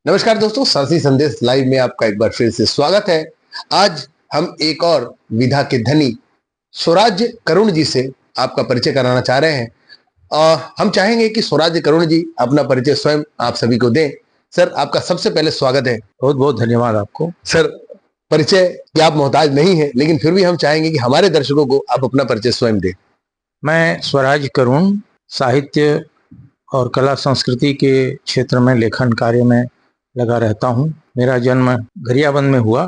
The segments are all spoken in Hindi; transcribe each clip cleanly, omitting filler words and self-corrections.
नमस्कार दोस्तों, सारसी संदेश लाइव में आपका एक बार फिर से स्वागत है। आज हम एक और विधा के धनी स्वराज्य करुण जी से आपका परिचय कराना चाह रहे हैं। हम चाहेंगे कि स्वराज्य करुण जी अपना परिचय स्वयं आप सभी को दें। सर, आपका सबसे पहले स्वागत है। बहुत बहुत धन्यवाद आपको। सर, परिचय की आप मोहताज नहीं है, लेकिन फिर भी हम चाहेंगे कि हमारे दर्शकों को आप अपना परिचय स्वयं दें। मैं स्वराज्य करुण साहित्य और कला संस्कृति के क्षेत्र में लेखन कार्य में लगा रहता हूँ। मेरा जन्म गरियाबंद में हुआ।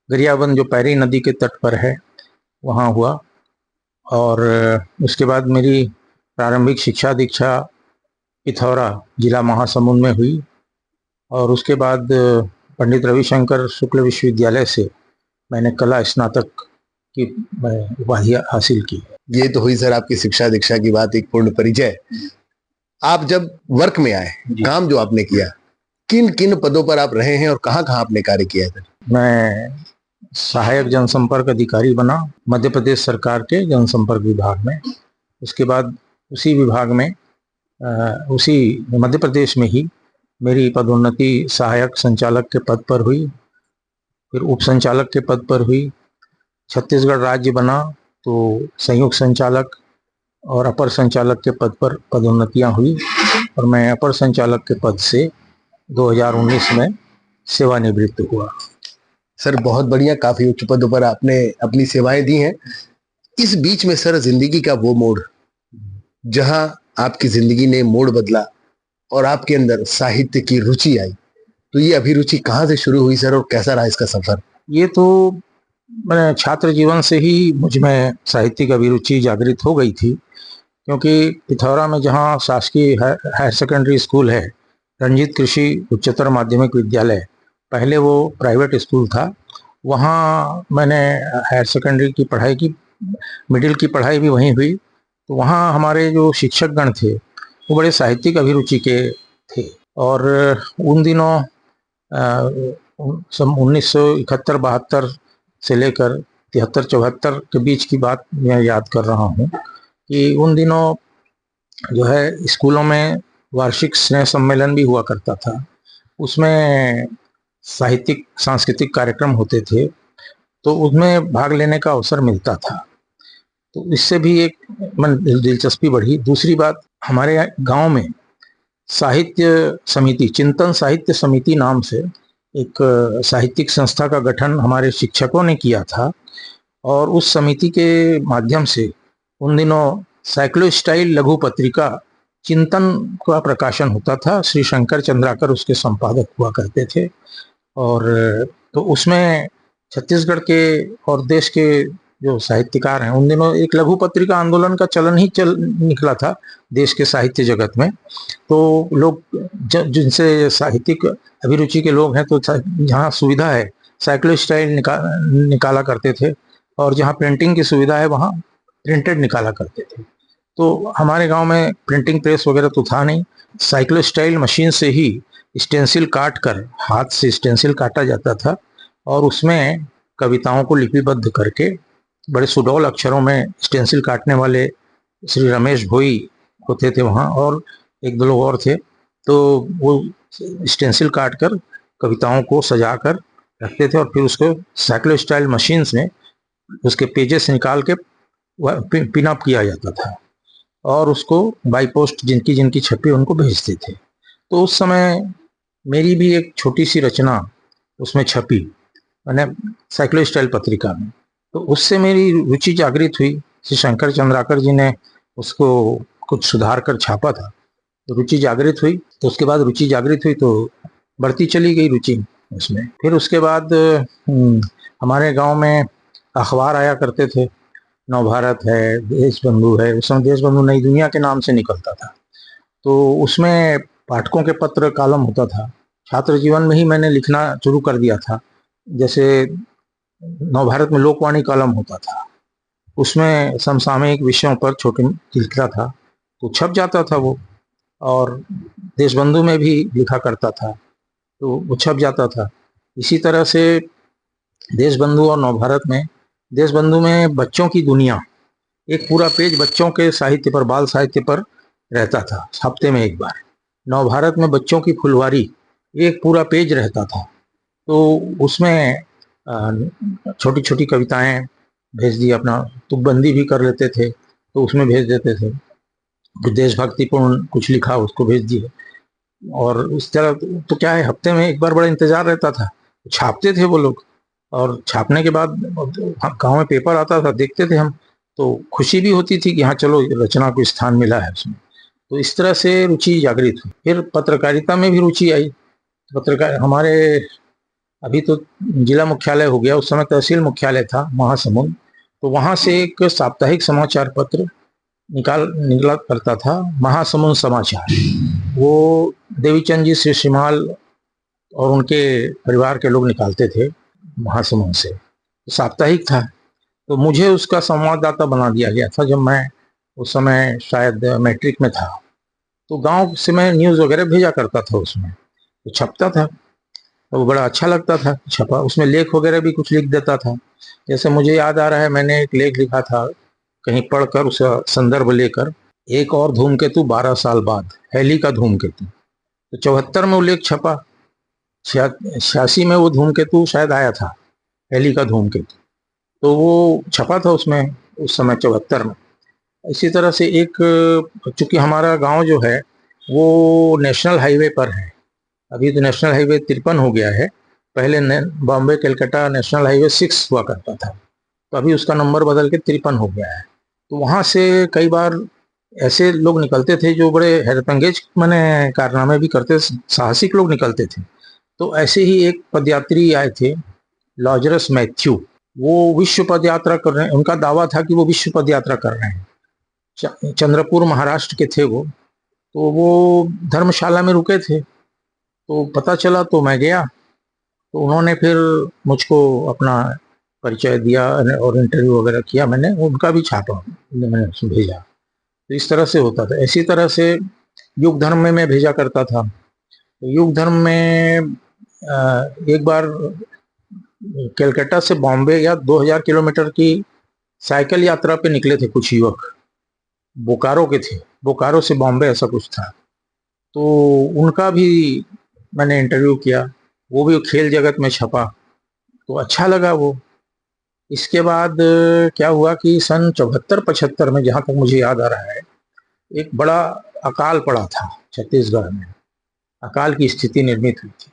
गरियाबंद जो पैरी नदी के तट पर है वहाँ हुआ, और उसके बाद मेरी प्रारंभिक शिक्षा दीक्षा पिथौरा जिला महासमुंद में हुई, और उसके बाद पंडित रविशंकर शुक्ल विश्वविद्यालय से मैंने कला स्नातक की उपाधि हासिल की। ये तो हुई सर आपकी शिक्षा दीक्षा की बात, एक पूर्ण परिचय। आप जब वर्क में आए, काम जो आपने किया, किन किन पदों पर आप रहे हैं और कहाँ कहाँ आपने कार्य किया है? मैं सहायक जनसंपर्क अधिकारी बना मध्य प्रदेश सरकार के जनसंपर्क विभाग में। उसके बाद उसी विभाग में उसी मध्य प्रदेश में ही मेरी पदोन्नति सहायक संचालक के पद पर हुई, फिर उप संचालक के पद पर हुई। छत्तीसगढ़ राज्य बना तो संयुक्त संचालक और अपर संचालक के पद पर पदोन्नतियां हुई, और मैं अपर संचालक के पद से 2019 में सेवानिवृत्त हुआ। सर, बहुत बढ़िया, काफी उच्च पदों पर आपने अपनी सेवाएं दी हैं। इस बीच में सर जिंदगी का वो मोड़ जहां आपकी जिंदगी ने मोड़ बदला और आपके अंदर साहित्य की रुचि आई, तो ये अभिरुचि कहाँ से शुरू हुई सर, और कैसा रहा इसका सफर? ये तो मैं छात्र जीवन से ही मुझ में साहित्यिक अभिरुचि जागृत हो गई थी, क्योंकि पिथौरा में जहाँ शासकीय हायर सेकेंडरी स्कूल है, रंजीत कृषि उच्चतर माध्यमिक विद्यालय, पहले वो प्राइवेट स्कूल था, वहाँ मैंने हायर सेकेंडरी की पढ़ाई की, मिडिल की पढ़ाई भी वहीं हुई। तो वहाँ हमारे जो शिक्षकगण थे वो बड़े साहित्यिक अभिरुचि के थे, और उन दिनों सन 1971-72 से लेकर 73-74 के बीच की बात मैं याद कर रहा हूँ कि उन दिनों जो है स्कूलों में वार्षिक स्नेह सम्मेलन भी हुआ करता था। उसमें साहित्यिक सांस्कृतिक कार्यक्रम होते थे, तो उसमें भाग लेने का अवसर मिलता था, तो इससे भी एक मन दिलचस्पी बढ़ी। दूसरी बात, हमारे गांव में साहित्य समिति, चिंतन साहित्य समिति नाम से एक साहित्यिक संस्था का गठन हमारे शिक्षकों ने किया था, और उस समिति के माध्यम से उन दिनों साइक्लोस्टाइल लघु पत्रिका चिंतन का प्रकाशन होता था। श्री शंकर चंद्राकर उसके संपादक हुआ करते थे, और तो उसमें छत्तीसगढ़ के और देश के जो साहित्यकार हैं, उन दिनों एक लघु पत्रिका आंदोलन का चलन ही निकला था देश के साहित्य जगत में। तो लोग जिनसे साहित्यिक अभिरुचि के लोग हैं, तो जहाँ सुविधा है साइक्लोस्टाइल निकाला करते थे, और जहाँ प्रिंटिंग की सुविधा है वहाँ प्रिंटेड निकाला करते थे। तो हमारे गांव में प्रिंटिंग प्रेस वगैरह तो था नहीं, साइक्लोस्टाइल मशीन से ही स्टेंसिल काट कर, हाथ से स्टेंसिल काटा जाता था, और उसमें कविताओं को लिपिबद्ध करके बड़े सुडौल अक्षरों में स्टेंसिल काटने वाले श्री रमेश भोई होते थे वहाँ, और एक दो लोग और थे। तो वो स्टेंसिल काट कर कविताओं को सजा कर रखते थे, और फिर उसको साइक्लोस्टाइल मशीन्स में उसके पेजेस निकाल के पिन अप किया जाता था, और उसको बाई पोस्ट जिनकी जिनकी छपी उनको भेजते थे। तो उस समय मेरी भी एक छोटी सी रचना उसमें छपी, मैंने साइक्लोस्टाइल पत्रिका में, तो उससे मेरी रुचि जागृत हुई। श्री शंकर चंद्राकर जी ने उसको कुछ सुधार कर छापा था, तो रुचि जागृत हुई। तो उसके बाद रुचि जागृत हुई तो बढ़ती चली गई रुचि उसमें। फिर उसके बाद हमारे गांव में अखबार आया करते थे, नवभारत है, देश बंधु है, उस समय देश बंधु नई दुनिया के नाम से निकलता था, तो उसमें पाठकों के पत्र कॉलम होता था। छात्र जीवन में ही मैंने लिखना शुरू कर दिया था। जैसे नवभारत में लोकवाणी कॉलम होता था, उसमें समसामयिक विषयों पर छोटे लिखता था, तो छप जाता था वो, और देशबंधु में भी लिखा करता था, तो वो छप जाता था। इसी तरह से देशबंधु और नवभारत में, देशबंधु में बच्चों की दुनिया, एक पूरा पेज बच्चों के साहित्य पर, बाल साहित्य पर रहता था हफ्ते में एक बार। नवभारत में बच्चों की फुलवारी, एक पूरा पेज रहता था। तो उसमें छोटी छोटी कविताएं भेज दी, अपना तुकबंदी भी कर लेते थे तो उसमें भेज देते थे, कुछ देशभक्तिपूर्ण कुछ लिखा उसको भेज दिए। और उस तरह तो क्या है, हफ्ते में एक बार बड़ा इंतजार रहता था, छापते थे वो लोग। और छापने के बाद गांव में पेपर आता था, देखते थे हम, तो खुशी भी होती थी कि हाँ चलो रचना को स्थान मिला है उसमें। तो इस तरह से रुचि जागृत हुई। फिर पत्रकारिता में भी रुचि आई। पत्रकार हमारे, अभी तो जिला मुख्यालय हो गया, उस समय तहसील मुख्यालय था महासमुंद, तो वहां से एक साप्ताहिक समाचार पत्र निकला करता था, महासमुंद समाचार। वो देवीचंद जी श्री शिमाल और उनके परिवार के लोग निकालते थे महासमुंद से, साप्ताहिक था। तो मुझे उसका संवाददाता बना दिया गया था जब मैं उस समय शायद मैट्रिक में था। तो गांव से मैं न्यूज़ वगैरह भेजा करता था, उसमें तो छपता था, तो वो बड़ा अच्छा लगता था, छपा। उसमें लेख वगैरह भी कुछ लिख देता था। जैसे मुझे याद आ रहा है, मैंने एक लेख लिखा था कहीं पढ़कर, उसका संदर्भ लेकर, एक और धूमकेतु 12 साल बाद, हैली का धूमकेतु। तो 74 में वो लेख छपा, 86 में वो धूमकेतु शायद आया था, हैली का धूमकेतु, तो वो छपा था उसमें उस समय 74 में। इसी तरह से एक, चूंकि हमारा गांव जो है वो नेशनल हाईवे पर है, अभी तो नेशनल हाईवे 53 हो गया है, पहले बॉम्बे कलकत्ता नेशनल हाईवे 6 हुआ करता था, तो अभी उसका नंबर बदल के 53 हो गया है। तो वहाँ से कई बार ऐसे लोग निकलते थे जो बड़े हैरतअंगेज मैंने कारनामे भी करते, साहसिक लोग निकलते थे। तो ऐसे ही एक पदयात्री आए थे, लॉजरस मैथ्यू। वो विश्व पद यात्रा कर रहे हैं, उनका दावा था कि वो विश्व पद यात्रा कर रहे हैं। चंद्रपुर महाराष्ट्र के थे वो। तो वो धर्मशाला में रुके थे, तो पता चला, तो मैं गया। तो उन्होंने फिर मुझको अपना परिचय दिया और इंटरव्यू वगैरह किया, मैंने उनका भी छापा, मैंने उसमें भेजा। तो इस तरह से होता था। इसी तरह से युग धर्म में मैं भेजा करता था। तो युग धर्म में एक बार कलकत्ता से बॉम्बे या 2000 किलोमीटर की साइकिल यात्रा पे निकले थे कुछ युवक, बोकारो के थे, बोकारो से बॉम्बे ऐसा कुछ था। तो उनका भी मैंने इंटरव्यू किया, वो भी खेल जगत में छपा, तो अच्छा लगा वो। इसके बाद क्या हुआ कि सन 74-75 में, जहाँ तक मुझे याद आ रहा है, एक बड़ा अकाल पड़ा था छत्तीसगढ़ में, अकाल की स्थिति निर्मित हुई थी।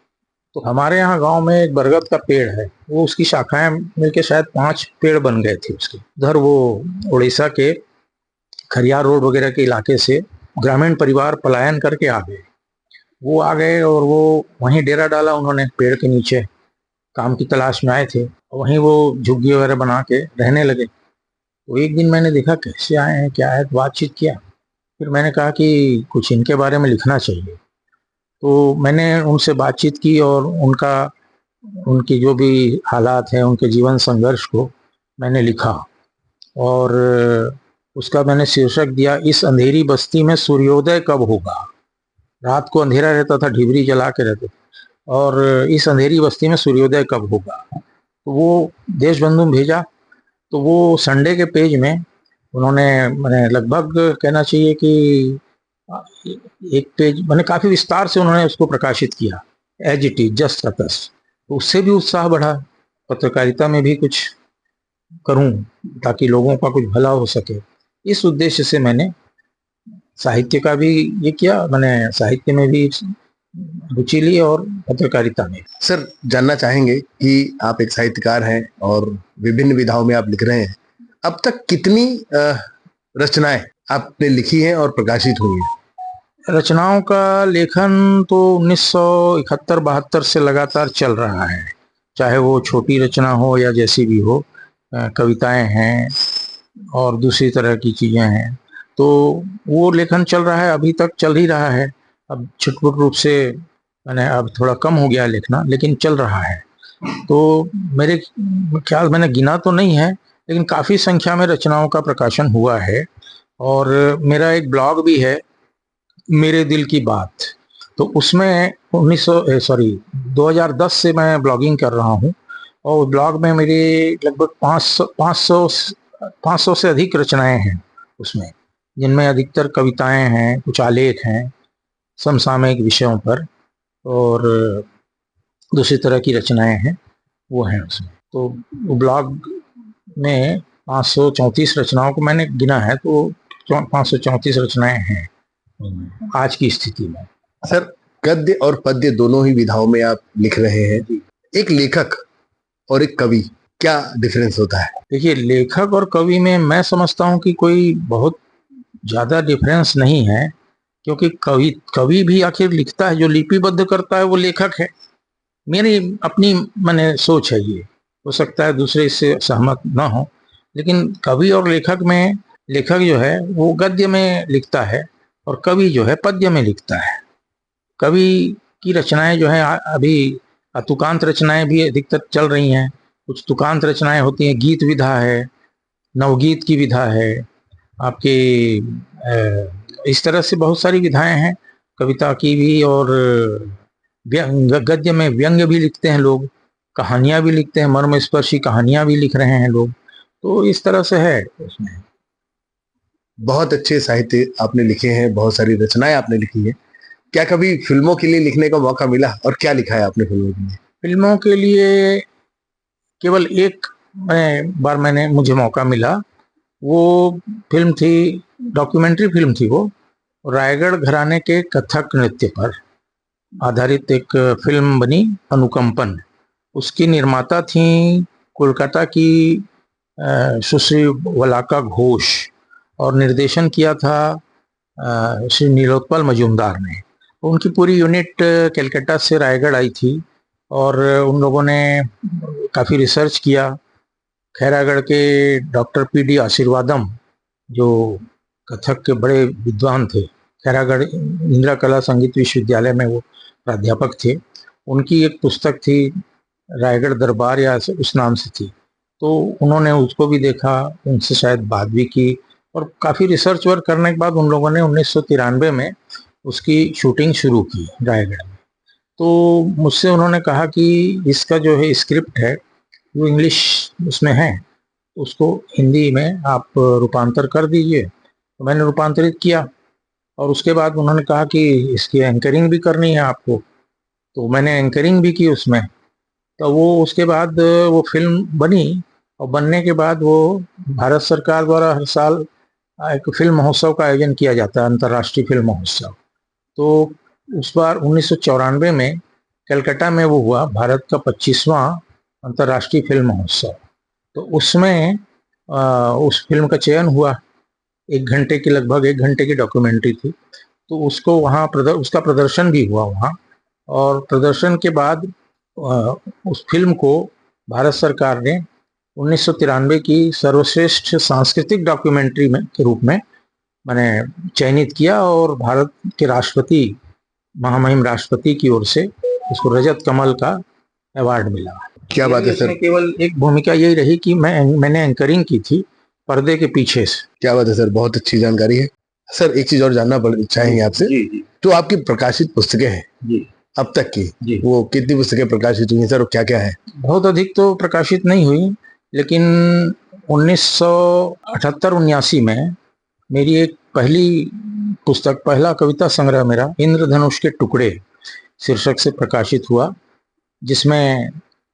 तो हमारे यहाँ गांव में एक बरगद का पेड़ है, वो उसकी शाखाएं मिलके शायद 5 पेड़ बन गए थे उसके। उधर वो उड़ीसा के खरियार रोड वगैरह के इलाके से ग्रामीण परिवार पलायन करके आ गए। वो आ गए और वो वहीं डेरा डाला उन्होंने, पेड़ के नीचे काम की तलाश में आए थे, वहीं वो झुग्गी वगैरह बना के रहने लगे। तो एक दिन मैंने देखा कैसे आए हैं, क्या है, तो बातचीत किया। फिर मैंने कहा कि कुछ इनके बारे में लिखना चाहिए। तो मैंने उनसे बातचीत की और उनकी जो भी हालात हैं, उनके जीवन संघर्ष को मैंने लिखा। और उसका मैंने शीर्षक दिया, इस अंधेरी बस्ती में सूर्योदय कब होगा। रात को अंधेरा रहता था, ढिबरी जला के रहते थे, और इस अंधेरी बस्ती में सूर्योदय कब होगा। तो वो देशबंधु में भेजा। तो वो संडे के पेज में उन्होंने, मैंने लगभग कहना चाहिए कि एक पेज, मैंने काफी विस्तार से उन्होंने उसको प्रकाशित किया, एज इट इज, जस्ट तस। तो उससे भी उत्साह बढ़ा, पत्रकारिता में भी कुछ करूं ताकि लोगों का कुछ भला हो सके। इस उद्देश्य से मैंने साहित्य का भी ये किया, मैंने साहित्य में भी रुचि ली और पत्रकारिता में। सर, जानना चाहेंगे कि आप एक साहित्यकार हैं और विभिन्न विधाओं में आप लिख रहे हैं। अब तक कितनी रचनाएं आपने लिखी हैं और प्रकाशित हुई हैं? रचनाओं का लेखन तो 1971-72 से लगातार चल रहा है, चाहे वो छोटी रचना हो या जैसी भी हो, कविताएं हैं और दूसरी तरह की चीज़ें हैं। तो वो लेखन चल रहा है, अभी तक चल ही रहा है। अब छुटपुट रूप से मैंने, अब थोड़ा कम हो गया लिखना, लेकिन चल रहा है। तो मेरे ख्याल, मैंने गिना तो नहीं है, लेकिन काफ़ी संख्या में रचनाओं का प्रकाशन हुआ है। और मेरा एक ब्लॉग भी है, मेरे दिल की बात। तो उसमें 2010 से मैं ब्लॉगिंग कर रहा हूँ, और ब्लॉग में मेरी लगभग 500 से अधिक रचनाएं हैं उसमें, जिनमें अधिकतर कविताएं हैं, कुछ आलेख हैं समसामयिक विषयों पर। और दूसरी तरह की रचनाएं हैं वो हैं उसमें। तो ब्लॉग में 534 रचनाओं को मैंने गिना है, तो 534 रचनाएं हैं आज की स्थिति में। सर, गद्य और पद्य दोनों ही विधाओं में आप लिख रहे हैं। एक लेखक और एक कवि, क्या डिफरेंस होता है? देखिए, लेखक और कवि में मैं समझता हूँ कि कोई बहुत ज्यादा डिफरेंस नहीं है, क्योंकि कवि भी आखिर लिखता है, जो लिपिबद्ध करता है वो लेखक है। मेरी अपनी मैंने सोच है, ये हो सकता है दूसरे इससे सहमत ना हो, लेकिन कवि और लेखक में लेखक जो है वो गद्य में लिखता है और कवि जो है पद्य में लिखता है। कवि की रचनाएं जो है अभी तुकांत रचनाएं भी अधिकतर चल रही हैं। कुछ तुकांत रचनाएं होती हैं, गीत विधा है, नवगीत की विधा है आपके, इस तरह से बहुत सारी विधाएं हैं कविता की भी। और गद्य में व्यंग्य भी लिखते हैं लोग, कहानियां भी लिखते हैं, मर्मस्पर्शी कहानियां भी लिख रहे हैं लोग। तो इस तरह से है उसमें। बहुत अच्छे साहित्य आपने लिखे हैं, बहुत सारी रचनाएं आपने लिखी हैं। क्या कभी फिल्मों के लिए लिखने का मौका मिला, और क्या लिखा है आपने फिल्मों के लिए? फिल्मों के लिए केवल एक बार मुझे मौका मिला। वो फिल्म थी, डॉक्यूमेंट्री फिल्म थी वो, रायगढ़ घराने के कथक नृत्य पर आधारित एक फिल्म बनी, अनुकंपन। उसकी निर्माता थी कोलकाता की सुश्री वलाका घोष, और निर्देशन किया था श्री नीलोत्पल मजूमदार ने। उनकी पूरी यूनिट कलकत्ता से रायगढ़ आई थी, और उन लोगों ने काफ़ी रिसर्च किया। खैरागढ़ के डॉक्टर पीडी आशीर्वादम, जो कथक के बड़े विद्वान थे, खैरागढ़ इंदिरा कला संगीत विश्वविद्यालय में वो प्राध्यापक थे, उनकी एक पुस्तक थी रायगढ़ दरबार या उस नाम से थी। तो उन्होंने उसको भी देखा, उनसे शायद बात भी की, और काफ़ी रिसर्च वर्क करने के बाद उन लोगों ने 1993 में उसकी शूटिंग शुरू की रायगढ़ में। तो मुझसे उन्होंने कहा कि इसका जो है स्क्रिप्ट है वो इंग्लिश उसमें है, उसको हिंदी में आप रूपांतर कर दीजिए। तो मैंने रूपांतरित किया, और उसके बाद उन्होंने कहा कि इसकी एंकरिंग भी करनी है आपको। तो मैंने एंकरिंग भी की उसमें। तो वो उसके बाद वो फिल्म बनी, और बनने के बाद वो भारत सरकार द्वारा हर साल एक फिल्म महोत्सव का आयोजन किया जाता है, अंतर्राष्ट्रीय फिल्म महोत्सव। तो उस बार 1994 में कलकत्ता में वो हुआ, भारत का 25वां अंतर्राष्ट्रीय फिल्म महोत्सव। तो उसमें उस फिल्म का चयन हुआ। 1 घंटे की, लगभग 1 घंटे की डॉक्यूमेंट्री थी। तो उसको वहाँ उसका प्रदर्शन भी हुआ वहाँ, और प्रदर्शन के बाद उस फिल्म को भारत सरकार ने 1993 की सर्वश्रेष्ठ सांस्कृतिक डॉक्यूमेंट्री में के रूप में मैंने चयनित किया, और भारत के राष्ट्रपति, महामहिम राष्ट्रपति की ओर से उसको रजत कमल का अवार्ड मिला। क्या बात है सर। केवल एक भूमिका यही रही कि मैंने एंकरिंग की थी पर्दे के पीछे से। क्या बात है सर, बहुत अच्छी जानकारी है। सर, एक चीज और जानना चाहेंगे आपसे। तो आपकी प्रकाशित पुस्तकें हैं जी, अब तक की, वो कितनी पुस्तकें प्रकाशित हुई हैं सर, और क्या क्या है? बहुत अधिक तो प्रकाशित नहीं हुई, लेकिन 1978-79 में मेरी एक पहली पुस्तक, पहला कविता संग्रह मेरा इंद्रधनुष के टुकड़े शीर्षक से प्रकाशित हुआ, जिसमें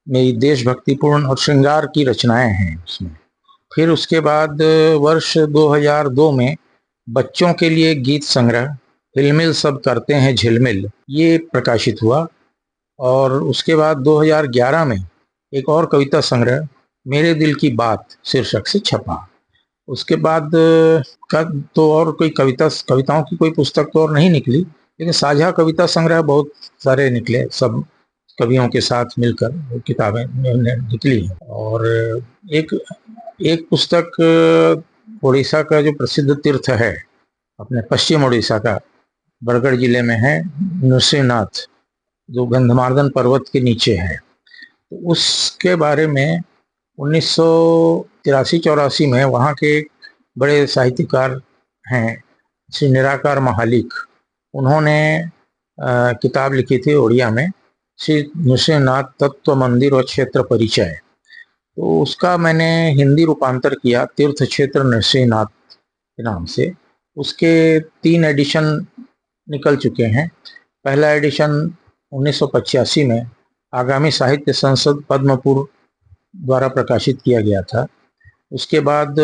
मेरी देशभक्तिपूर्ण और श्रृंगार की रचनाएं हैं उसमें। फिर उसके बाद वर्ष 2002 में बच्चों के लिए गीत संग्रह हिलमिल सब करते हैं झिलमिल, ये प्रकाशित हुआ। और उसके बाद 2011 में एक और कविता संग्रह मेरे दिल की बात शीर्षक से छपा। उसके बाद का तो और कोई कविताओं की कोई पुस्तक तो और नहीं निकली, लेकिन साझा कविता संग्रह बहुत सारे निकले, सब कवियों के साथ मिलकर वो किताबें निकली। और एक पुस्तक उड़ीसा का जो प्रसिद्ध तीर्थ है, अपने पश्चिम उड़ीसा का बरगढ़ जिले में है, नृसिंहनाथ, जो गंधमार्दन पर्वत के नीचे है। तो उसके बारे में 1983-84 में वहाँ के बड़े साहित्यकार हैं श्री निराकार महालिक, उन्होंने किताब लिखी थी उड़िया में, श्री नृसिंहनाथ तत्व मंदिर और क्षेत्र परिचय। तो उसका मैंने हिंदी रूपांतर किया तीर्थ क्षेत्र नृसिंहनाथ के नाम से। उसके 3 एडिशन निकल चुके हैं। पहला एडिशन 1985 में आगामी साहित्य संसद पद्मपुर द्वारा प्रकाशित किया गया था। उसके बाद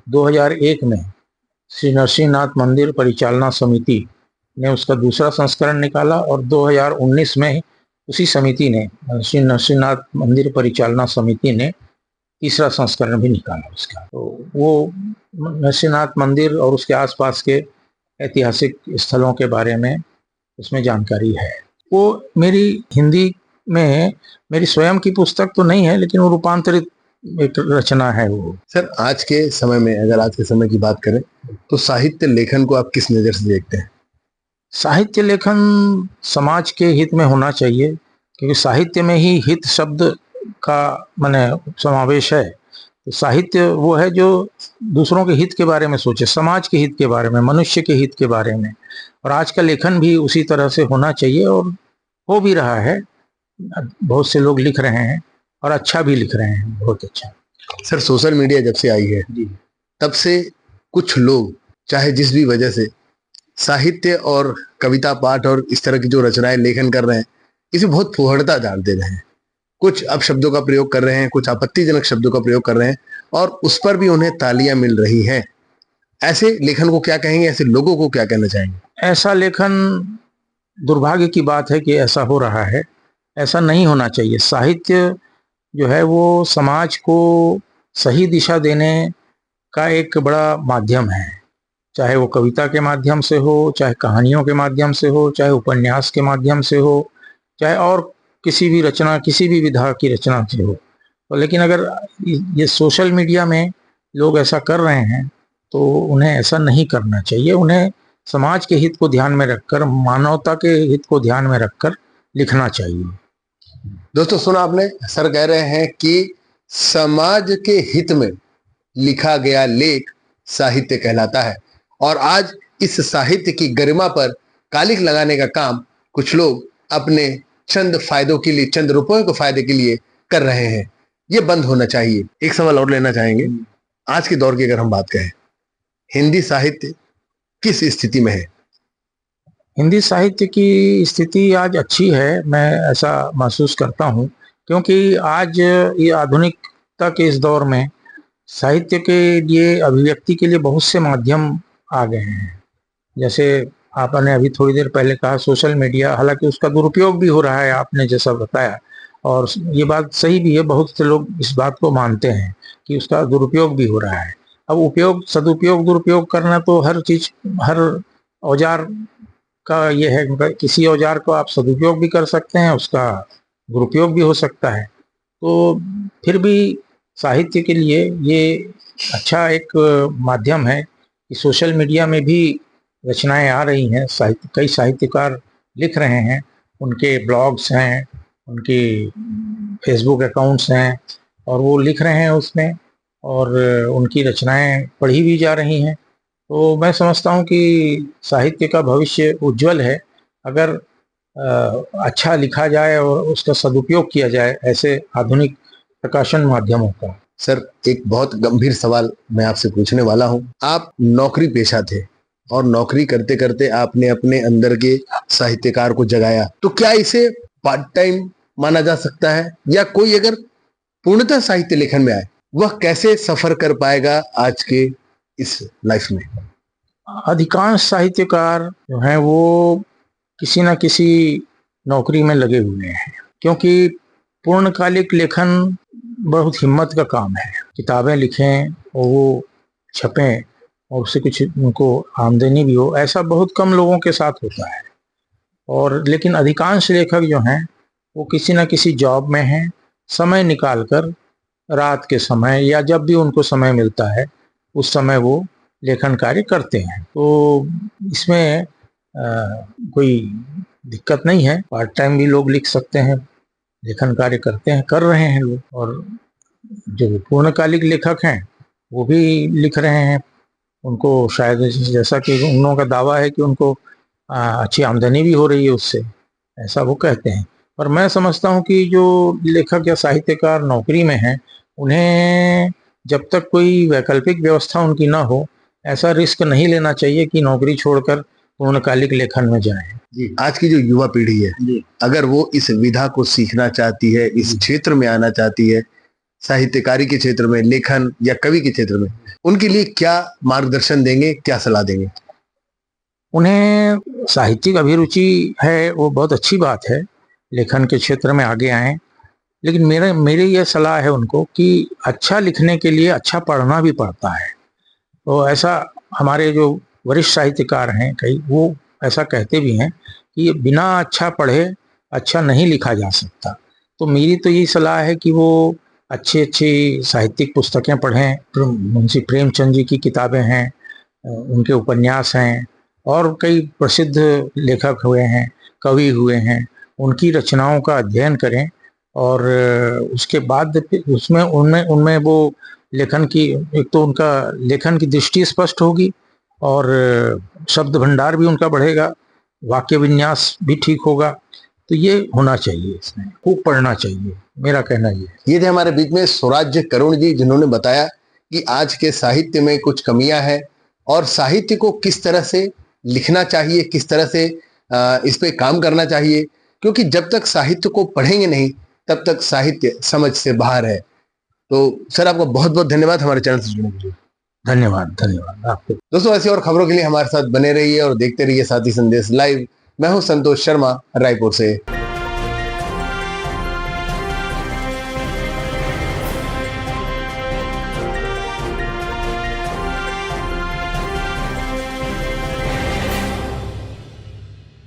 2001 में श्री नरसिंहनाथ मंदिर परिचालना समिति ने उसका दूसरा संस्करण निकाला और 2019 में उसी समिति ने, श्री नरसिंहनाथ मंदिर परिचालना समिति ने तीसरा संस्करण भी निकाला उसका। तो वो नरसिंहनाथ मंदिर और उसके आसपास के ऐतिहासिक स्थलों के बारे में उसमें जानकारी है। वो मेरी हिंदी में मेरी स्वयं की पुस्तक तो नहीं है, लेकिन वो रूपांतरित एक रचना है वो। सर, आज के समय में, अगर आज के समय की बात करें तो साहित्य लेखन को आप किस नज़र से देखते हैं? साहित्य लेखन समाज के हित में होना चाहिए, क्योंकि साहित्य में ही हित शब्द का माने समावेश है। तो साहित्य वो है जो दूसरों के हित के बारे में सोचे, समाज के हित के बारे में, मनुष्य के हित के बारे में। और आज का लेखन भी उसी तरह से होना चाहिए और हो भी रहा है। बहुत से लोग लिख रहे हैं और अच्छा भी लिख रहे हैं, बहुत अच्छा। सर, सोशल मीडिया जब से आई है तब से कुछ लोग, चाहे जिस भी वजह से, साहित्य और कविता पाठ और इस तरह की जो रचनाएं लेखन कर रहे हैं, इसे बहुत फुहड़ता डाल दे रहे हैं। कुछ अपशब्दों का प्रयोग कर रहे हैं, कुछ आपत्तिजनक शब्दों का प्रयोग कर रहे हैं और उस पर भी उन्हें तालियां मिल रही हैं। ऐसे लेखन को क्या कहेंगे? ऐसे लोगों को क्या कहना चाहेंगे? ऐसा लेखन, दुर्भाग्य की बात है कि ऐसा हो रहा है। ऐसा नहीं होना चाहिए। साहित्य जो है वो समाज को सही दिशा देने का एक बड़ा माध्यम है। चाहे वो कविता के माध्यम से हो, चाहे कहानियों के माध्यम से हो, चाहे उपन्यास के माध्यम से हो, चाहे और किसी भी रचना, किसी भी विधा की रचना से हो। तो लेकिन अगर ये सोशल मीडिया में लोग ऐसा कर रहे हैं तो उन्हें ऐसा नहीं करना चाहिए। उन्हें समाज के हित को ध्यान में रखकर, मानवता के हित को ध्यान में रखकर लिखना चाहिए। दोस्तों, सुना आपने, सर कह रहे हैं कि समाज के हित में लिखा गया लेख साहित्य कहलाता है और आज इस साहित्य की गरिमा पर कालिक लगाने का काम कुछ लोग अपने चंद फायदों के लिए, चंद रुपयों के फायदे के लिए कर रहे हैं। ये बंद होना चाहिए। एक सवाल और लेना चाहेंगे। आज के दौर की अगर हम बात करें, हिंदी साहित्य किस स्थिति में है? हिंदी साहित्य की स्थिति आज अच्छी है, मैं ऐसा महसूस करता हूँ, क्योंकि आज ये आधुनिकता के इस दौर में साहित्य के लिए, अभिव्यक्ति के लिए बहुत से माध्यम आ गए हैं। जैसे आपने अभी थोड़ी देर पहले कहा सोशल मीडिया, हालांकि उसका दुरुपयोग भी हो रहा है, आपने जैसा बताया, और ये बात सही भी है। बहुत से लोग इस बात को मानते हैं कि उसका दुरुपयोग भी हो रहा है। अब उपयोग, सदुपयोग, दुरुपयोग करना तो हर चीज, हर औजार का ये है। किसी औजार को आप सदुपयोग भी कर सकते हैं, उसका दुरुपयोग भी हो सकता है। तो फिर भी साहित्य के लिए ये अच्छा एक माध्यम है कि सोशल मीडिया में भी रचनाएं आ रही हैं। कई साहित्यकार लिख रहे हैं, उनके ब्लॉग्स हैं, उनके फेसबुक अकाउंट्स हैं और वो लिख रहे हैं उसमें, और उनकी रचनाएं पढ़ी भी जा रही हैं। तो मैं समझता हूँ कि साहित्य का भविष्य उज्जवल है, अगर अच्छा लिखा जाए और उसका सदुपयोग किया जाए ऐसे आधुनिक प्रकाशन माध्यमों का। सर, एक बहुत गंभीर सवाल मैं आपसे पूछने वाला हूं। आप नौकरी पेशा थे और नौकरी करते करते आपने अपने अंदर के साहित्यकार को जगाया, तो क्या इसे पार्ट टाइम माना जा सकता है? या कोई अगर पूर्णतः साहित्य लेखन में आए, वह कैसे सफर कर पाएगा आज के इस लाइफ में? अधिकांश साहित्यकार जो हैं वो किसी न किसी नौकरी में लगे हुए हैं, क्योंकि पूर्णकालिक लेखन बहुत हिम्मत का काम है। किताबें लिखें और वो छपें और उससे कुछ उनको आमदनी भी हो, ऐसा बहुत कम लोगों के साथ होता है। और लेकिन अधिकांश लेखक जो हैं वो किसी न किसी जॉब में हैं, समय निकालकर रात के समय या जब भी उनको समय मिलता है उस समय वो लेखन कार्य करते हैं। तो इसमें कोई दिक्कत नहीं है, पार्ट टाइम भी लोग लिख सकते हैं, लेखन कार्य करते हैं, कर रहे हैं लोग। और जो पूर्णकालिक लेखक हैं वो भी लिख रहे हैं, उनको शायद, जैसा कि उन लोगों का दावा है कि उनको अच्छी आमदनी भी हो रही है उससे, ऐसा वो कहते हैं। पर मैं समझता हूँ कि जो लेखक या साहित्यकार नौकरी में हैं, उन्हें जब तक कोई वैकल्पिक व्यवस्था उनकी ना हो, ऐसा रिस्क नहीं लेना चाहिए कि नौकरी छोड़कर पूर्णकालिक लेखन में जाएं। जी, आज की जो युवा पीढ़ी है, जी, अगर वो इस विधा को सीखना चाहती है, इस क्षेत्र में आना चाहती है, साहित्यकारी के क्षेत्र में, लेखन या कवि के क्षेत्र में, उनके लिए क्या मार्गदर्शन देंगे, क्या सलाह देंगे? उन्हें साहित्यिक अभिरुचि है वो बहुत अच्छी बात है, लेखन के क्षेत्र में आगे आएं, लेकिन मेरी ये सलाह है उनको कि अच्छा लिखने के लिए अच्छा पढ़ना भी पड़ता है। तो ऐसा हमारे जो वरिष्ठ साहित्यकार हैं कई, वो ऐसा कहते भी हैं कि बिना अच्छा पढ़े अच्छा नहीं लिखा जा सकता। तो मेरी तो यही सलाह है कि वो अच्छी अच्छी साहित्यिक पुस्तकें पढ़ें। मुंशी प्रेमचंद जी की किताबें हैं, उनके उपन्यास हैं, और कई प्रसिद्ध लेखक हुए हैं, कवि हुए हैं, उनकी रचनाओं का अध्ययन करें। और उसके बाद फिर उसमें उनमें उनमें वो लेखन की, एक तो उनका लेखन की दृष्टि स्पष्ट होगी, और शब्द भंडार भी उनका बढ़ेगा, वाक्य विन्यास भी ठीक होगा। तो ये होना चाहिए, इसमें खूब पढ़ना चाहिए, मेरा कहना ये है। ये थे हमारे बीच में स्वराज्य करुण जी, जिन्होंने बताया कि आज के साहित्य में कुछ कमियां हैं और साहित्य को किस तरह से लिखना चाहिए, किस तरह से इस पे काम करना चाहिए, क्योंकि जब तक साहित्य को पढ़ेंगे नहीं तब तक साहित्य समझ से बाहर है। तो सर, आपका बहुत बहुत धन्यवाद हमारे चैनल से जुड़ने के लिए। धन्यवाद, धन्यवाद आपको। दोस्तों, ऐसी और खबरों के लिए हमारे साथ बने रहिए और देखते रहिए साथी संदेश लाइव। मैं हूं संतोष शर्मा, रायपुर से।